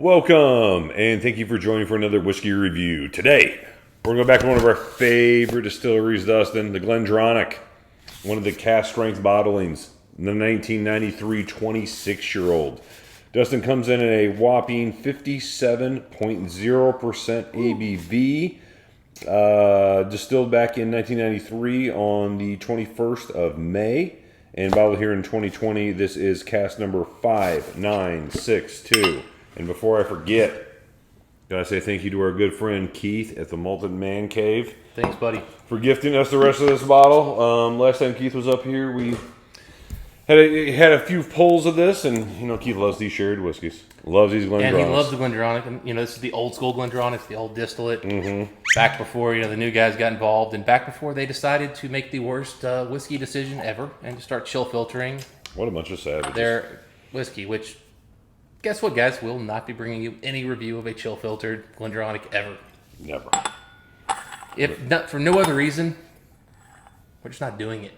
Welcome, and thank you for joining for another whiskey review. Today, we're going to go back to one of our favorite distilleries, Dustin, the Glendronach. One of the cask strength bottlings, the 1993 26-year-old. Dustin comes in at a whopping 57.0% ABV. Distilled back in 1993 on the 21st of May. And bottled here in 2020, this is cask number 5962. And before I forget, gotta say thank you to our good friend Keith at the Malted Man Cave. Thanks, buddy. For gifting us the rest of this bottle. Last time Keith was up here, we had a few pulls of this, and you know Keith loves these sherry whiskeys. Loves these Glendronachs. And he loves the Glendronach. And, you know, this is the old school Glendronach, it's the old distillate. Mm-hmm. Back before the new guys got involved, and back before they decided to make the worst whiskey decision ever and to start chill filtering. What a bunch of savages. Their whiskey, which, guess what, guys? We'll not be bringing you any review of a chill filtered Glendronach ever. Never. If not for no other reason, we're just not doing it.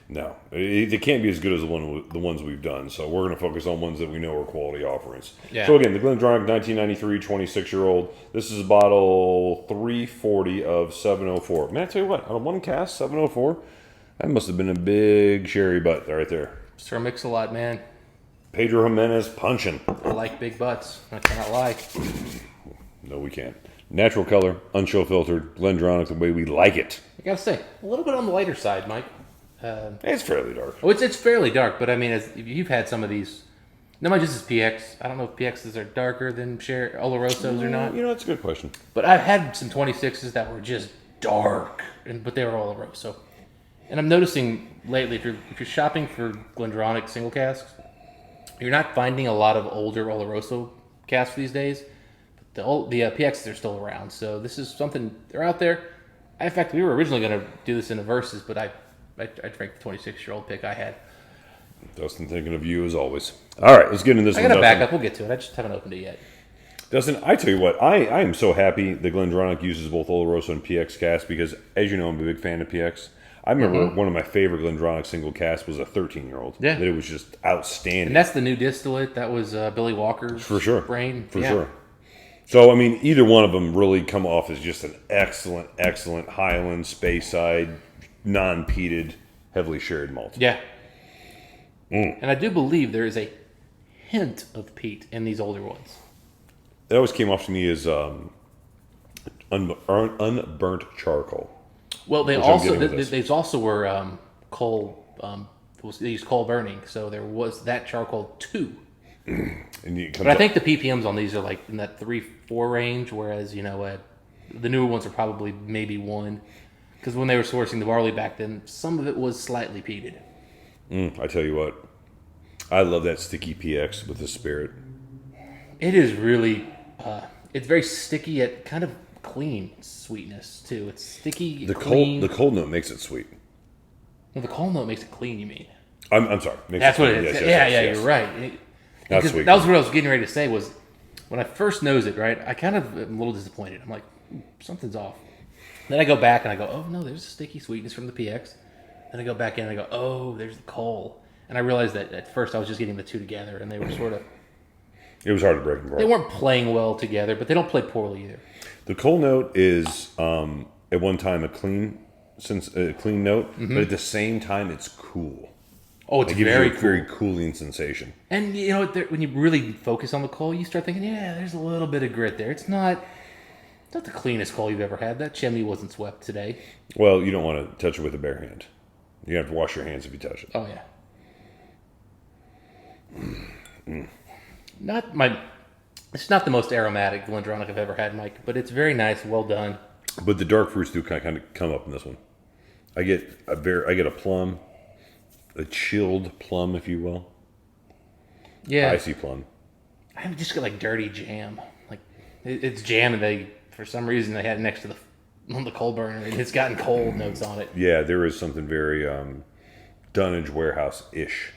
No, they can't be as good as the ones we've done. So we're going to focus on ones that we know are quality offerings. Yeah. So again, the Glendronach 1993 26-year-old. This is bottle 340 of 704. Man, I tell you what, on one cask 704, that must have been a big sherry butt right there. Sir Mix-a-Lot, man. Pedro Ximénez Puncheon. I like big butts. I cannot lie. No, we can't. Natural color, unchill filtered, Glendronach the way we like it. I gotta say, a little bit on the lighter side, Mike. It's fairly dark. Oh, it's fairly dark, but I mean, if you've had some of these, no, my just is PX. I don't know if PXs are darker than Olorosos or not. You know, that's a good question. But I've had some 26s that were just dark, but they were Oloroso. And I'm noticing lately, if you're shopping for Glendronach single casks, you're not finding a lot of older Oloroso casks these days. But the PXs are still around, so this is something, they're out there. In fact, we were originally going to do this in a Versus, but I drank the 26-year-old pick I had. Dustin, thinking of you as always. All right, let's get into this one. I got to back up. We'll get to it. I just haven't opened it yet. Dustin, I tell you what, I am so happy that Glendronach uses both Oloroso and PX casks because, as you know, I'm a big fan of PX. I remember one of my favorite Glendronach single casks was a 13-year-old. Yeah. That it was just outstanding. And that's the new distillate. That was Billy Walker's For sure. brain. For sure. So, I mean, either one of them really come off as just an excellent, excellent Highland, Speyside, non-peated, heavily sherried malt. Yeah. And I do believe there is a hint of peat in these older ones. It always came off to me as unburnt charcoal. Well, they also were coal. They used coal burning, so there was that charcoal too. But I think the ppms on these are like in that 3-4 range, whereas the newer ones are probably maybe 1. Because when they were sourcing the barley back then, some of it was slightly peated. I tell you what, I love that sticky PX with the spirit. It is really, it's very sticky yet kind of clean sweetness too. It's sticky, clean. The cold note makes it sweet. Well, the cold note makes it clean, you mean? I'm sorry. That's what it is. Yes. You're right. That was what I was getting ready to say was, when I first nose it, right, I kind of am a little disappointed. I'm like, something's off. Then I go back and I go, oh no, there's a sticky sweetness from the PX. Then I go back in and I go, oh, there's the coal. And I realized that at first I was just getting the two together, and they were sort of... It was hard to break them apart. They weren't playing well together, but they don't play poorly either. The coal note is, at one time, a clean note, but at the same time, it's cool. Oh, it's very cool. Very cooling sensation. And you know, when you really focus on the coal, you start thinking, yeah, there's a little bit of grit there. It's not the cleanest coal you've ever had. That chimney wasn't swept today. Well, you don't want to touch it with a bare hand. You have to wash your hands if you touch it. Oh yeah. It's not the most aromatic Glendronach I've ever had, Mike, but it's very nice, well done. But the dark fruits do kind of come up in this one. I get a plum. A chilled plum, if you will. Yeah. Icy plum. I just got like dirty jam. Like it's jam, and for some reason they had it next to the coal burner, and it's gotten cold notes on it. Yeah, there is something very Dunnage Warehouse-ish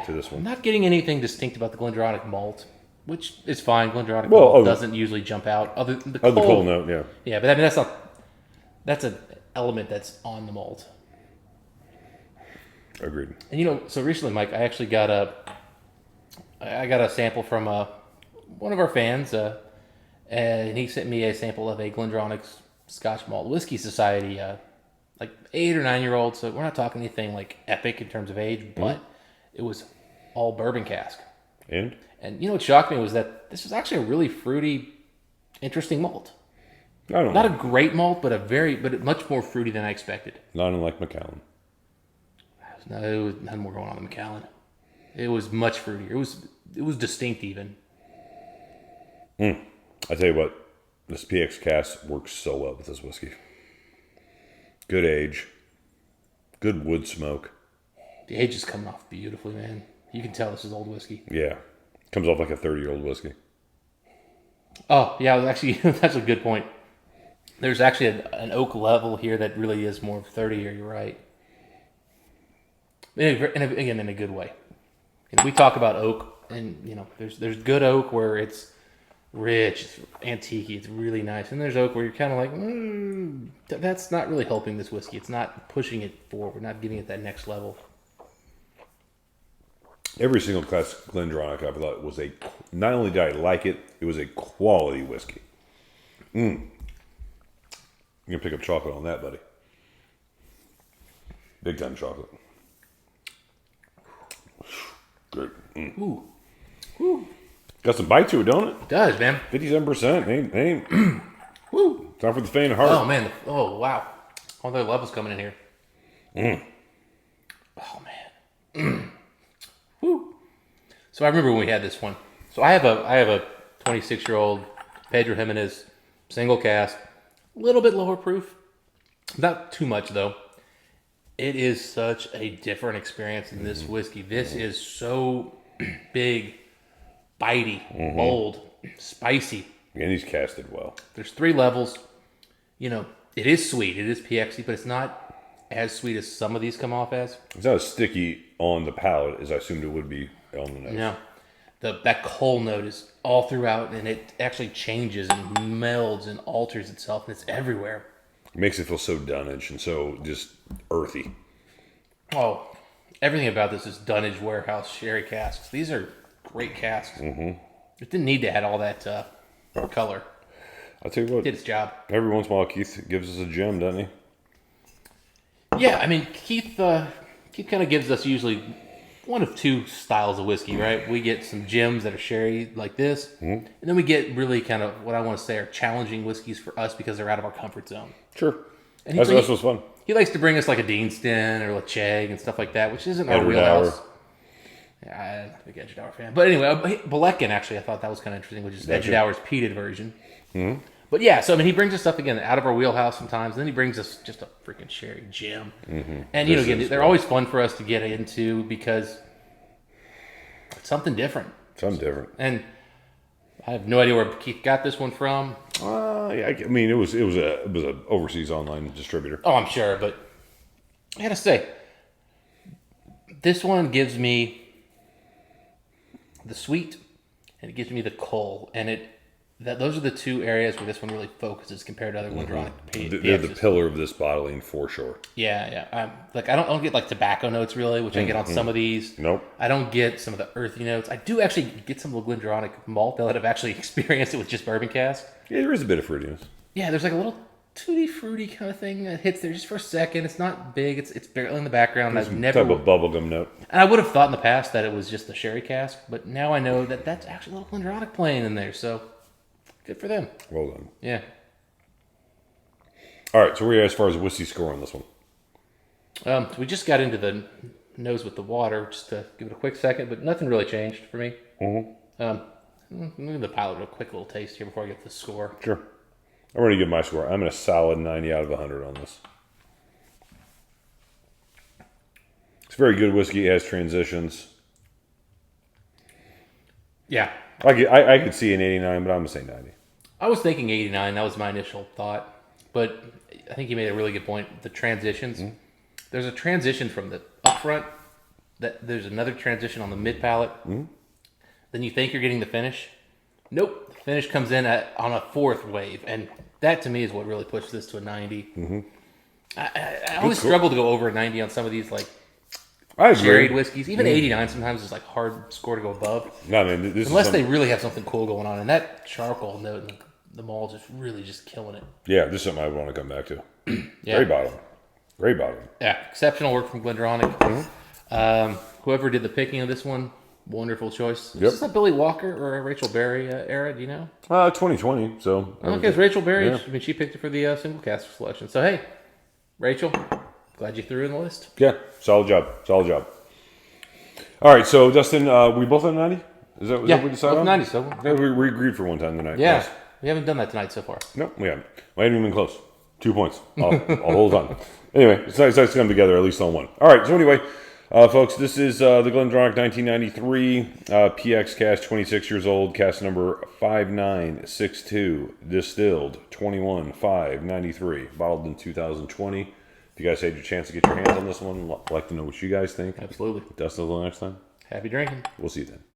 to this one. I'm not getting anything distinct about the Glendronach malt, which is fine. Glendronach malt doesn't usually jump out. Other than the coal note, yeah. Yeah, but I mean that's an element that's on the malt. Agreed. And so recently, Mike, I actually got a sample from one of our fans, and he sent me a sample of a Glendronach's Scotch Malt Whiskey Society, like 8 or 9 year old. So we're not talking anything like epic in terms of age, but it was all bourbon cask. And what shocked me was that this was actually a really fruity, interesting malt. Not a great malt, but much more fruity than I expected. Not unlike Macallan. No, there was nothing more going on than Macallan. It was much fruitier. It was distinct even. I tell you what, this PX cask works so well with this whiskey. Good age, good wood smoke. The age is coming off beautifully, man. You can tell this is old whiskey. Yeah, comes off like a 30-year-old whiskey. Oh yeah, actually, that's a good point. There's actually an oak level here that really is more 30 year. You're right. Again, in a good way. We talk about oak, and there's good oak where it's rich, it's antique, it's really nice, and there's oak where you're kind of like, that's not really helping this whiskey. It's not pushing it forward, not giving it that next level. Every single class Glendronach I thought was not only did I like it, it was a quality whiskey. You're gonna pick up chocolate on that, buddy. Big time chocolate. Great. Ooh. Ooh. Got some bite to it, don't it? It does, man. 57%. Ain't. Woo. Time for the faint of heart. Oh, man. Oh, wow. All the levels coming in here. Oh, man. Woo. So I remember when we had this one. So I have a 26-year-old Pedro Ximénez single cask. A little bit lower proof. Not too much, though. It is such a different experience in this whiskey. This is so big, bitey, bold, spicy. And he's casted well. There's 3 levels. It is sweet. It is PXy, but it's not as sweet as some of these come off as. It's not as sticky on the palate as I assumed it would be on the nose. No. That coal note is all throughout, and it actually changes and melds and alters itself, and it's everywhere. It makes it feel so dunnage and so just earthy. Oh, everything about this is Dunnage Warehouse sherry casks. These are great casks. It didn't need to add all that color. I'll tell you what. It did its job. Every once in a while, Keith gives us a gem, doesn't he? Yeah, I mean, Keith kind of gives us usually one of 2 styles of whiskey, right? We get some gems that are sherry like this, and then we get really kind of what I want to say are challenging whiskeys for us because they're out of our comfort zone. Sure. And that's what's fun. He likes to bring us like a Deanston or Lecheg and stuff like that, which isn't our Edward wheelhouse. Hour. Yeah, I'm not a big Edgedower fan. But anyway, Balekin, actually, I thought that was kind of interesting, which is Edgedower's peated version. But yeah, so I mean, he brings us stuff, again, out of our wheelhouse sometimes. And then he brings us just a freaking sherry gem. And, again, they're always fun for us to get into because it's something different. And I have no idea where Keith got this one from. Yeah, I mean, it was an overseas online distributor. Oh, I'm sure, but I gotta say, this one gives me the sweet, and it gives me the coal, and those are the 2 areas where this one really focuses compared to other Glendronach. They're the pillar of this bottling for sure. Yeah. I don't get like tobacco notes really, which I get on some of these. Nope. I don't get some of the earthy notes. I do actually get some of the Glendronach malt that I've actually experienced it with just bourbon cask. Yeah, there is a bit of fruitiness. Yeah, there's like a little tutti fruity kind of thing that hits there just for a second. It's not big. It's barely in the background. There's some type of bubblegum note. And I would have thought in the past that it was just the sherry cask, but now I know that that's actually a little Glendronach playing in there. So good for them. Well done. Yeah. All right, so where are you as far as whiskey score on this one? So we just got into the nose with the water, just to give it a quick second, but nothing really changed for me. Look at the palate, real quick little taste here before I get the score. Sure. I'm ready to give my score. I'm at a solid 90 out of 100 on this. It's very good whiskey. It has transitions. Yeah. I could see an 89, but I'm going to say 90. I was thinking 89. That was my initial thought. But I think you made a really good point. The transitions. There's a transition from the upfront. There's another transition on the mid palate. Then you think you're getting the finish. Nope. The finish comes in on a 4th wave. And that, to me, is what really pushes this to a 90. I always struggle to go over a 90 on some of these, like, I agree. Sherried whiskeys. Even 89 sometimes is like hard score to go above. No, man, Unless they really have something cool going on. And that charcoal note and the malt is really just killing it. Yeah, this is something I want to come back to. Great bottle. Great bottle. Yeah, exceptional work from Glendronach. Mm-hmm. Whoever did the picking of this one, wonderful choice. Yep. Is this a Billy Walker or a Rachel Berry era? Do you know? 2020. So Okay, it's Rachel Berry. I mean, she picked it for the single cask selection. So hey, Rachel, glad you threw in the list. Yeah, solid job. Solid job. All right, so Dustin, we both on 90? Is that what we decided on? 90. So Yeah, we agreed for one time tonight. yeah, Nice. we haven't done that tonight so far. No, we haven't. We haven't even been close. 2 points. I'll hold on. Anyway, it's nice to come together at least on one. All right, so anyway, folks, this is the Glendronach 1993 PX cask, 26 years old, cask number 5962, distilled 21/5/93, bottled in 2020. If you guys had your chance to get your hands on this one, I'd like to know what you guys think. Absolutely. Dustin, until next time. Happy drinking. We'll see you then.